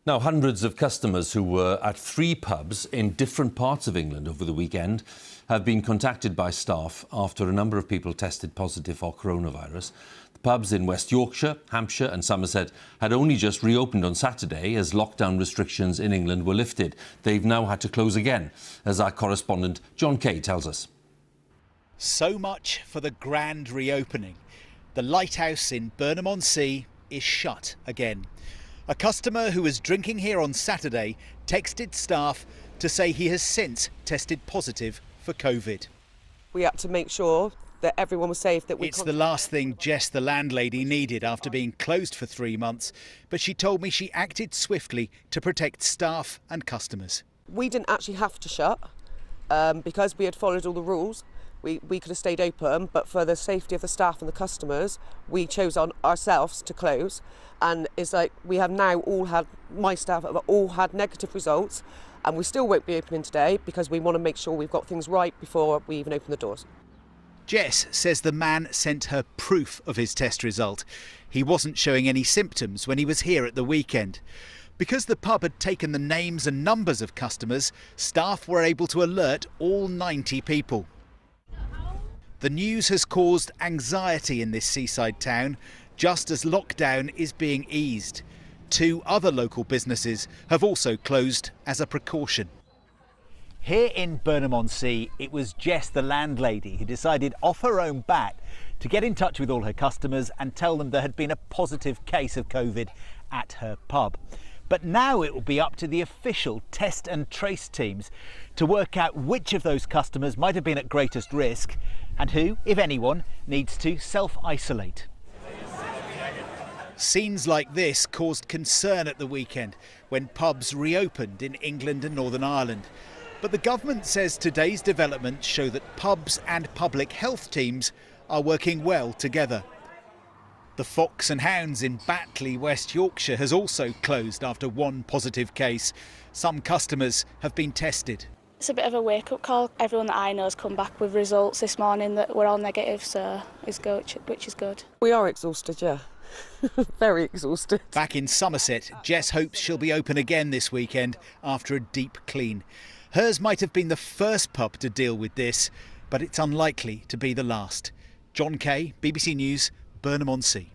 Now, hundreds of customers who were at 3 pubs in different parts of England over the weekend have been contacted by staff after a number of people tested positive for coronavirus. The pubs in West Yorkshire, Hampshire and Somerset had only just reopened on Saturday as lockdown restrictions in England were lifted. They've now had to close again, as our correspondent Jon Kay tells us. So much for the grand reopening. The lighthouse in Burnham-on-Sea is shut again. A customer who was drinking here on Saturday texted staff to say he has since tested positive for COVID. We had to make sure that everyone was safe. It's the last thing Jess, the landlady, needed after being closed for 3 months. But she told me she acted swiftly to protect staff and customers. We didn't actually have to shut because we had followed all the rules. We could have stayed open, but for the safety of the staff and the customers, we chose on ourselves to close. And it's like we have now my staff have all had negative results, and we still won't be opening today because we want to make sure we've got things right before we even open the doors. Jess says the man sent her proof of his test result. He wasn't showing any symptoms when he was here at the weekend. Because the pub had taken the names and numbers of customers, staff were able to alert all 90 people. The news has caused anxiety in this seaside town, just as lockdown is being eased. 2 other local businesses have also closed as a precaution. Here in Burnham-on-Sea, it was Jess, the landlady, who decided off her own bat to get in touch with all her customers and tell them there had been a positive case of COVID at her pub. But now it will be up to the official test and trace teams to work out which of those customers might have been at greatest risk and who, if anyone, needs to self-isolate. Scenes like this caused concern at the weekend when pubs reopened in England and Northern Ireland. But the government says today's developments show that pubs and public health teams are working well together. The Fox and Hounds in Batley, West Yorkshire has also closed after 1 positive case. Some customers have been tested. It's a bit of a wake-up call. Everyone that I know has come back with results this morning that were all negative, so it's good, which is good. We are exhausted, yeah. Very exhausted. Back in Somerset, Jess hopes she'll be open again this weekend after a deep clean. Hers might have been the first pub to deal with this, but it's unlikely to be the last. Jon Kay, BBC News, Burnham-on-Sea.